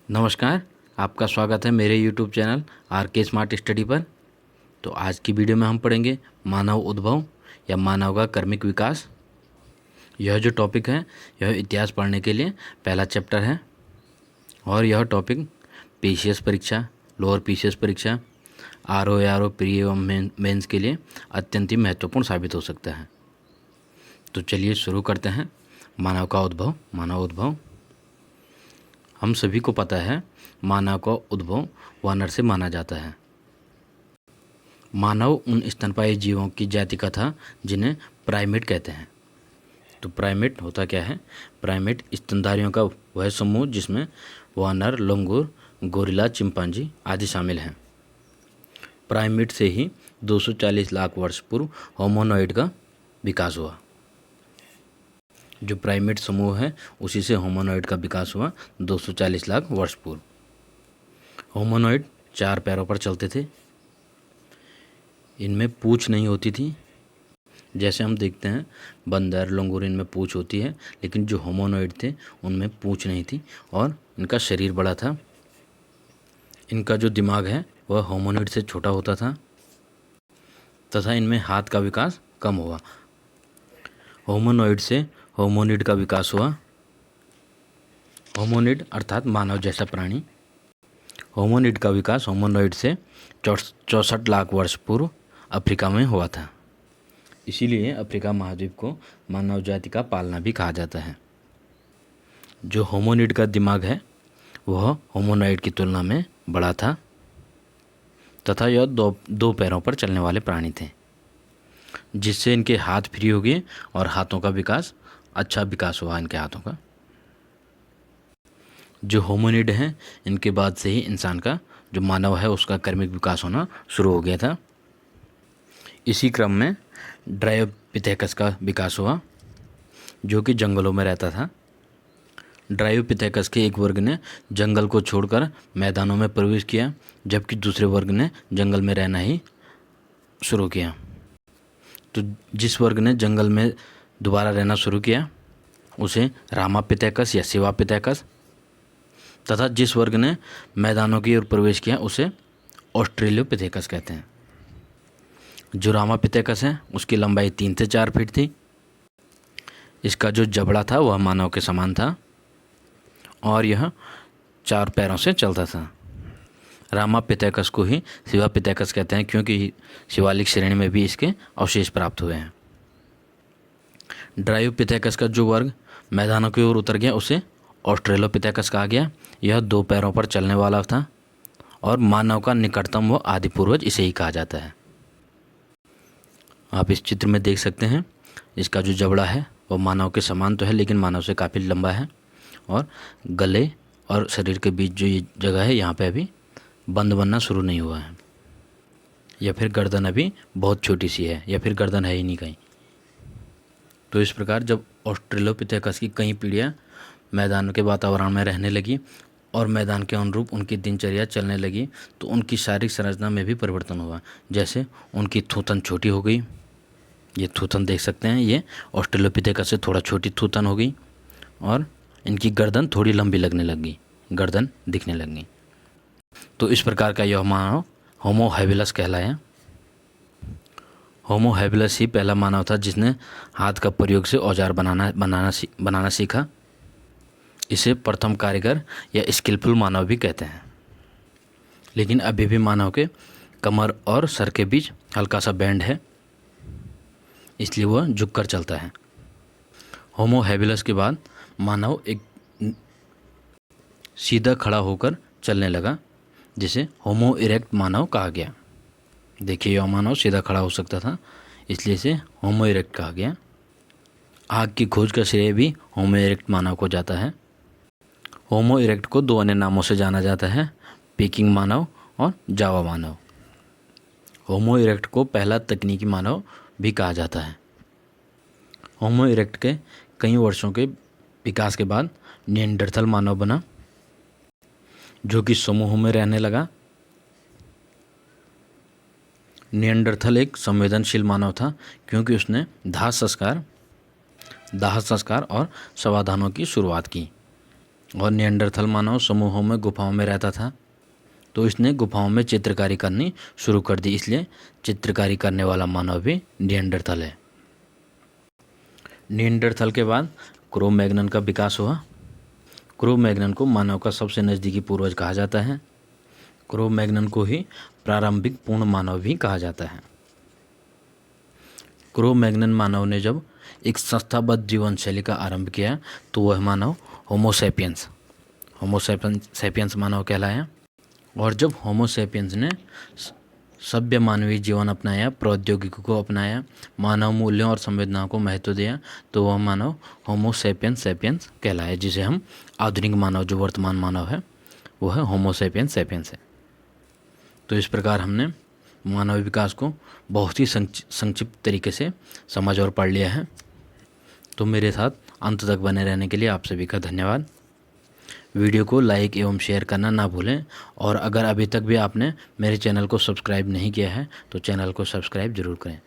नमस्कार। आपका स्वागत है मेरे YouTube चैनल आर के स्मार्ट स्टडी पर। तो आज की वीडियो में हम पढ़ेंगे मानव उद्भव या मानव का कर्मिक विकास। यह जो टॉपिक है यह इतिहास पढ़ने के लिए पहला चैप्टर है और यह टॉपिक पीसीएस परीक्षा, लोअर पीसीएस परीक्षा, आरओ प्री एवं मेंस के लिए अत्यंत ही महत्वपूर्ण साबित हो सकता है। तो चलिए शुरू करते हैं। मानव का उद्भव। मानव उद्भव हम सभी को पता है, मानव का उद्भव वानर से माना जाता है। मानव उन स्तनपायी जीवों की जाति का था जिन्हें प्राइमेट कहते हैं। तो प्राइमेट होता क्या है? प्राइमेट स्तनधारियों का वह समूह जिसमें वानर, लंगूर, गोरिल्ला, चिंपांजी आदि शामिल हैं। प्राइमेट से ही 240 लाख वर्ष पूर्व होमोनॉइड का विकास हुआ। जो प्राइमेट समूह है उसी से होमोनॉइड का विकास हुआ 240 लाख वर्ष पूर्व। होमोनॉइड 4 पैरों पर चलते थे। इनमें पूँछ नहीं होती थी। जैसे हम देखते हैं बंदर, लंगूर, इनमें पूँछ होती है, लेकिन जो होमोनॉइड थे उनमें पूँछ नहीं थी और इनका शरीर बड़ा था। इनका जो दिमाग है वह होमोनॉइड से छोटा होता था तथा इनमें हाथ का विकास कम हुआ। होमोनॉइड से होमोनिड का विकास हुआ। होमोनिड अर्थात मानव जैसा प्राणी। होमोनिड का विकास होमोनॉइड से 64 लाख वर्ष पूर्व अफ्रीका में हुआ था। इसीलिए अफ्रीका महाद्वीप को मानव जाति का पालना भी कहा जाता है। जो होमोनिड का दिमाग है वह होमोनॉइड की तुलना में बड़ा था तथा यह दो पैरों पर चलने वाले प्राणी थे, जिससे इनके हाथ फ्री हो गए और हाथों का अच्छा विकास हुआ इनके हाथों का। जो होमोनिड हैं इनके बाद से ही इंसान का, जो मानव है, उसका कर्मिक विकास होना शुरू हो गया था। इसी क्रम में ड्रायोपिथेकस का विकास हुआ जो कि जंगलों में रहता था। ड्रायोपिथेकस के एक वर्ग ने जंगल को छोड़कर मैदानों में प्रवेश किया, जबकि दूसरे वर्ग ने जंगल में रहना ही शुरू किया। तो जिस वर्ग ने जंगल में दोबारा रहना शुरू किया उसे रामापिथेकस या शिवापिथेकस, तथा जिस वर्ग ने मैदानों की ओर प्रवेश किया उसे ऑस्ट्रेलियोपिथेकस कहते हैं। जो रामापिथेकस है उसकी लंबाई 3 से 4 फीट थी। इसका जो जबड़ा था वह मानव के समान था और यह 4 पैरों से चलता था। रामापिथेकस को ही शिवापिथेकस कहते हैं क्योंकि शिवालिक श्रेणी में भी इसके अवशेष प्राप्त हुए हैं। ड्रायोपिथेकस का जो वर्ग मैदानों की ओर उतर गया उसे ऑस्ट्रेलोपिथेकस कहा गया। यह 2 पैरों पर चलने वाला था और मानव का निकटतम व आदि पूर्वज इसे ही कहा जाता है। आप इस चित्र में देख सकते हैं, इसका जो जबड़ा है वो मानव के समान तो है लेकिन मानव से काफ़ी लंबा है और गले और शरीर के बीच जो ये जगह है यहाँ पे अभी बंद बनना शुरू नहीं हुआ है, या फिर गर्दन अभी बहुत छोटी सी है, या फिर गर्दन है ही नहीं कहीं। तो इस प्रकार जब ऑस्ट्रेलोपिथेकस की कई पीढ़ियाँ मैदान के वातावरण में रहने लगी और मैदान के अनुरूप उनकी दिनचर्या चलने लगी तो उनकी शारीरिक संरचना में भी परिवर्तन हुआ। जैसे उनकी थूथन छोटी हो गई, ये थूथन देख सकते हैं, ये ऑस्ट्रेलोपिथेकस से थोड़ा छोटी थूथन हो गई और इनकी गर्दन थोड़ी लंबी लगने लगी, गर्दन दिखने लगी। तो इस प्रकार का यह मानव होमो हैबिलस कहलाया। होमो हैबिलस ही पहला मानव था जिसने हाथ का प्रयोग से औजार बनाना सीखा। इसे प्रथम कारीगर या स्किलफुल मानव भी कहते हैं। लेकिन अभी भी मानव के कमर और सर के बीच हल्का सा बैंड है, इसलिए वह झुककर चलता है। होमो हैबिलस के बाद मानव एक सीधा खड़ा होकर चलने लगा, जिसे होमो इरेक्ट मानव कहा गया। देखिए यह मानव सीधा खड़ा हो सकता था, इसलिए इसे होमो इरेक्ट कहा गया। आग की खोज का श्रेय भी होमो इरेक्ट मानव को जाता है। होमो इरेक्ट को 2 अन्य नामों से जाना जाता है, पीकिंग मानव और जावा मानव। होमो इरेक्ट को पहला तकनीकी मानव भी कहा जाता है। होमो इरेक्ट के कई वर्षों के विकास के बाद निएंडरथल मानव बना, जो कि समूहों में रहने लगा। निएंडरथल एक संवेदनशील मानव था क्योंकि उसने दाह संस्कार और समाधानों की शुरुआत की। और निएंडरथल मानव समूहों में गुफाओं में रहता था, तो इसने गुफाओं में चित्रकारी करनी शुरू कर दी, इसलिए चित्रकारी करने वाला मानव भी निएंडरथल है। निएंडरथल के बाद क्रो मैग्नन का विकास हुआ। क्रो मैग्नन को मानव का सबसे नज़दीकी पूर्वज कहा जाता है। क्रो मैग्नन को ही प्रारंभिक पूर्ण मानव भी कहा जाता है। क्रो मैग्नन मानव ने जब एक संस्थाबद्ध जीवन शैली का आरंभ किया तो वह मानव होमोसेपियंस मानव कहलाया। और जब होमोसेपियंस ने सभ्य मानवीय जीवन अपनाया, प्रौद्योगिकी को अपनाया, मानव मूल्यों और संवेदनाओं को महत्व दिया, तो वह मानव होमोसेपियंस कहलाया, जिसे हम आधुनिक मानव, जो वर्तमान मानव है, वह होमोसेपियंस है। तो इस प्रकार हमने मानव विकास को बहुत ही संक्षिप्त तरीके से समझ और पढ़ लिया है। तो मेरे साथ अंत तक बने रहने के लिए आप सभी का धन्यवाद। वीडियो को लाइक एवं शेयर करना ना भूलें, और अगर अभी तक भी आपने मेरे चैनल को सब्सक्राइब नहीं किया है तो चैनल को सब्सक्राइब ज़रूर करें।